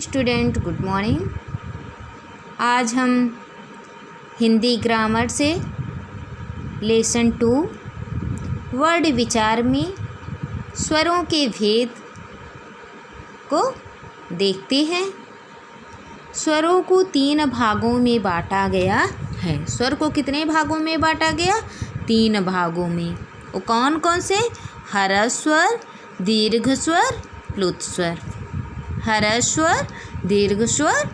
Student good morning. आज हम Hindi grammar से लेसन 2 वर्ड विचार में स्वरों के भेद को देखते हैं। स्वरों को 3 भागों में बांटा गया है। स्वर को कितने भागों में बांटा गया? 3 भागों में। वो कौन कौन से? ह्रस्वर, दीर्घ स्वर, प्लुत स्वर। ह्रस्वर, दीर्घ स्वर,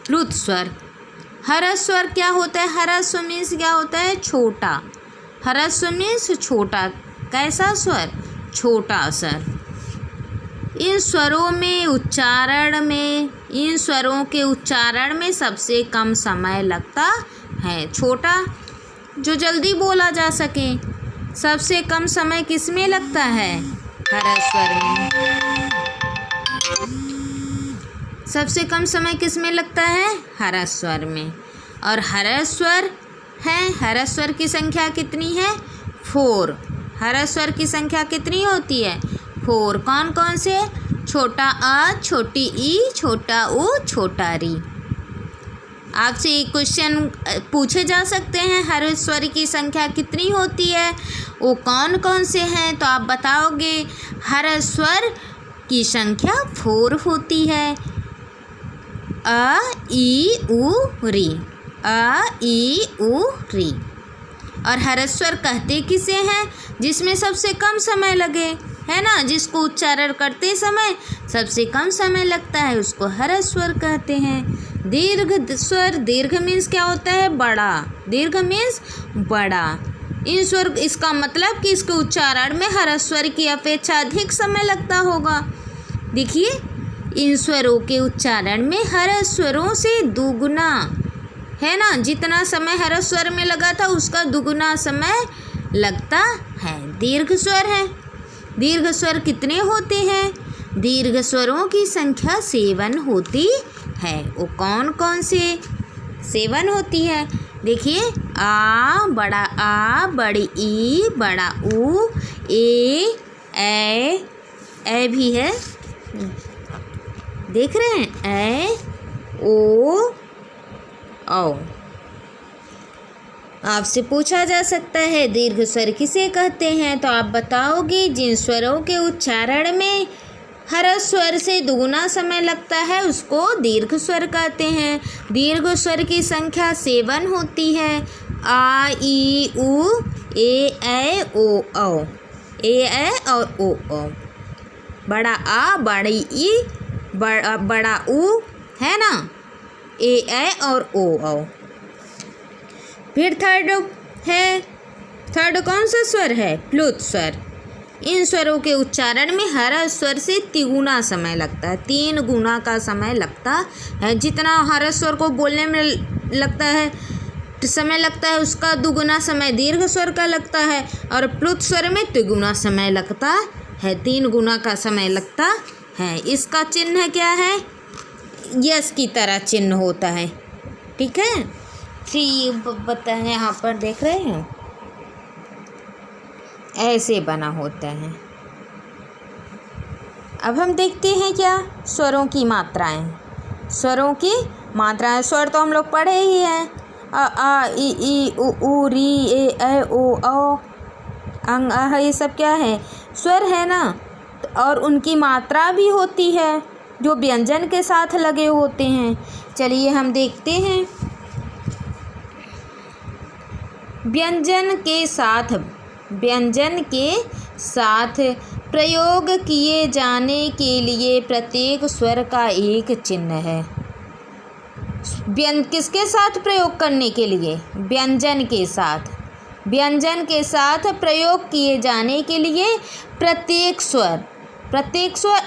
प्लुत स्वर। ह्रस्वर क्या होता है? ह्रस्व मीन्स क्या होता है? छोटा। ह्रस्व मीन्स छोटा। कैसा स्वर? छोटा स्वर। इन स्वरों के उच्चारण में सबसे कम समय लगता है। छोटा जो जल्दी बोला जा सके। सबसे कम समय किस में लगता है? ह्रस्वर में। सबसे कम समय किस में लगता है? ह्रस्वर में। और ह्रस्वर है, ह्रस्वर की संख्या कितनी है? 4। ह्रस्वर की संख्या कितनी होती है? 4। कौन कौन से? छोटा आ, छोटी ई, छोटा ऊ, छोटा री। आपसे एक क्वेश्चन पूछे जा सकते हैं, ह्रस्वर की संख्या कितनी होती है? वो कौन कौन से हैं? तो आप बताओगे ह्रस्वर की संख्या 4 होती है। अ, ई, उ, री। अ, ई, उ, री। और ह्रस्वर कहते किसे हैं? जिसमें सबसे कम समय लगे, है ना? जिसको उच्चारण करते समय सबसे कम समय लगता है, उसको ह्रस्वर कहते हैं। दीर्घ स्वर, दीर्घ मीन्स क्या होता है? बड़ा। दीर्घ मीन्स बड़ा। इन स्वर, इसका मतलब कि इसके उच्चारण में ह्रस्वर की अपेक्षा अधिक समय लगता होगा। देखिए, इन स्वरों के उच्चारण में ह्रस्वरों से दुगुना, है ना? जितना समय ह्रस्वर में लगा था उसका दुगुना समय लगता है। दीर्घ स्वर है। दीर्घ स्वर कितने होते हैं? दीर्घ स्वरों की संख्या 7 होती है। वो कौन कौन से? 7 होती है। देखिए, आ, बड़ा आ, बड़ी ई, बड़ा ऊ, ए भी है, देख रहे हैं? ए, ओ, औ। आपसे पूछा जा सकता है दीर्घ स्वर किसे कहते हैं? तो आप बताओगे जिन स्वरों के उच्चारण में ह्रस्वर से दुगुना समय लगता है उसको दीर्घ स्वर कहते हैं। दीर्घ स्वर की संख्या 7 होती है। आ, ई, उ, ए, ओ, औ। ए, और ओ, औ। बड़ा आ, बड़ी ई, बड़ा ऊ, है ना? ए, और ओ, औ। फिर थर्ड कौन सा स्वर है? प्लुत स्वर। इन स्वरों के उच्चारण में ह्रस्वर से 3 समय लगता है। 3 गुना का समय लगता है। जितना ह्रस्वर को बोलने में लगता है समय लगता है, उसका दुगुना समय दीर्घ स्वर का लगता है। और प्लुत स्वर में 3 समय लगता है। 3 गुना का समय लगता है। इसका चिन्ह क्या है? यस की तरह चिन्ह होता है। ठीक है, बताएं, यहाँ पर देख रहे हैं, ऐसे बना होता है। अब हम देखते हैं क्या? स्वरों की मात्राएं। स्वरों की मात्राएं। स्वर तो हम लोग पढ़े ही हैं। आ, ई, उ, री, ए, ओ, औ, अंग, अह, ये सब क्या है? स्वर है ना? और उनकी मात्रा भी होती है जो व्यंजन के साथ लगे होते हैं। चलिए हम देखते हैं। व्यंजन के साथ प्रयोग किए जाने के लिए प्रत्येक स्वर का एक चिन्ह है। किसके साथ प्रयोग करने के लिए? व्यंजन के साथ। व्यंजन के साथ प्रयोग किए जाने के लिए प्रत्येक स्वर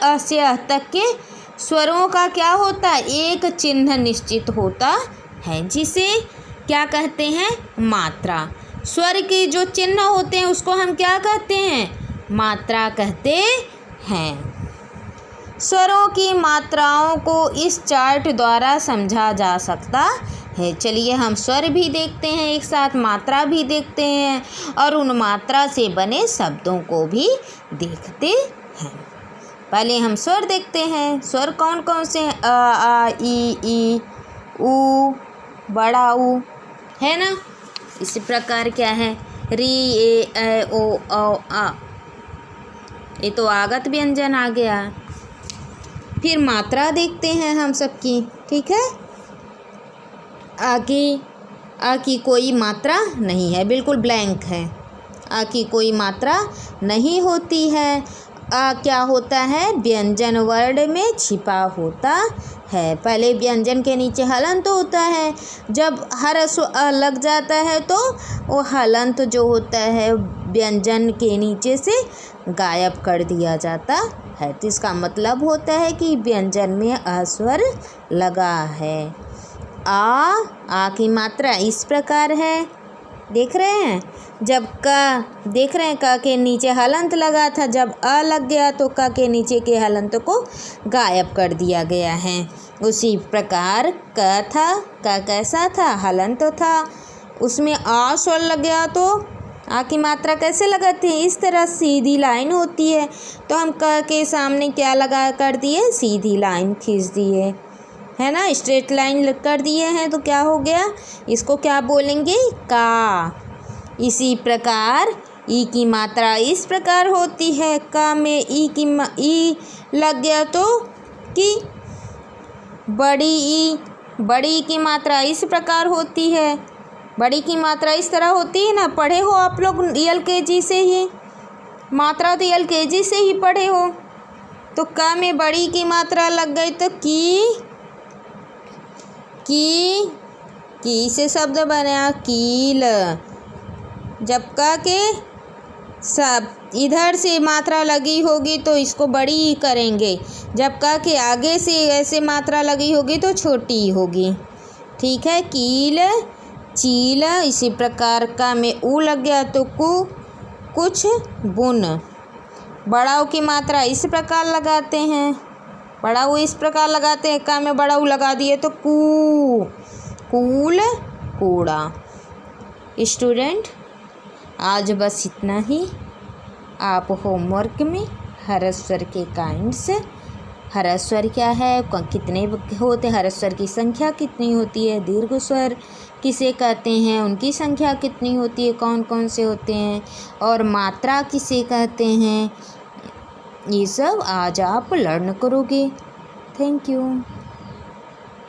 अ से अ तक के स्वरों का क्या होता है? एक चिन्ह निश्चित होता है, जिसे क्या कहते हैं? मात्रा। स्वर के जो चिन्ह होते हैं उसको हम क्या कहते हैं? मात्रा कहते हैं। स्वरों की मात्राओं को इस चार्ट द्वारा समझा जा सकता है। चलिए हम स्वर भी देखते हैं एक साथ, मात्रा भी देखते हैं और उन मात्रा से बने शब्दों को भी देखते हैं। पहले हम स्वर देखते हैं। स्वर कौन कौन से हैं? अ आ ई ऊ, बड़ा ऊ, है ना। इसी प्रकार क्या है? री ए ऐ ओ औ आ, ये तो आगत व्यंजन आ गया। फिर मात्रा देखते हैं हम सबकी, ठीक है। आ की कोई मात्रा नहीं है, बिल्कुल ब्लैंक है। आ की कोई मात्रा नहीं होती है। आ क्या होता है? व्यंजन वर्ड में छिपा होता है। पहले व्यंजन के नीचे हलंत होता है। जब ह्रस्व अ लग जाता है तो वो हलंत जो होता है व्यंजन के नीचे से गायब कर दिया जाता है। तो इसका मतलब होता है कि व्यंजन में अ स्वर लगा है। आ की मात्रा इस प्रकार है, देख रहे हैं। जब का देख रहे हैं, क के नीचे हलंत लगा था, जब अ लग गया तो क के नीचे के हलंत को गायब कर दिया गया है। उसी प्रकार क था, क कैसा था? हलंत था, उसमें आ स्वर लग गया तो आ की मात्रा कैसे लगाते हैं? इस तरह सीधी लाइन होती है, तो हम क के सामने क्या लगा कर दिए? सीधी लाइन खींच दिए, है ना, स्ट्रेट लाइन कर दिए हैं। तो क्या हो गया? इसको क्या बोलेंगे? का। इसी प्रकार ई की मात्रा इस प्रकार होती है। का में ई लग गया तो की। बड़ी ई की मात्रा इस प्रकार होती है। बड़ी की मात्रा इस तरह होती है ना, पढ़े हो आप लोग LKG से ही, मात्रा तो LKG से ही पढ़े हो। तो का में बड़ी की मात्रा लग गई तो की से शब्द बना कील। जब का के सब इधर से मात्रा लगी होगी तो इसको बड़ी करेंगे, जब का के आगे से ऐसे मात्रा लगी होगी तो छोटी होगी, ठीक है। कील, चील। इसी प्रकार का में ऊ लग गया तो कुछ, बुन। बड़ा ऊ की मात्रा इस प्रकार लगाते हैं, बड़ा ऊ इस प्रकार लगाते हैं। का में बड़ा ऊ लगा दिए तो कूल, कूड़ा। स्टूडेंट, आज बस इतना ही। आप होमवर्क में ह्रस्व स्वर के काइंड्स, ह्रस्व स्वर क्या है, कितने होते, ह्रस्व स्वर की संख्या कितनी होती है, दीर्घ स्वर किसे कहते हैं, उनकी संख्या कितनी होती है, कौन कौन से होते हैं, और मात्रा किसे कहते हैं, ये सब आज आप लर्न करोगे। Thank you.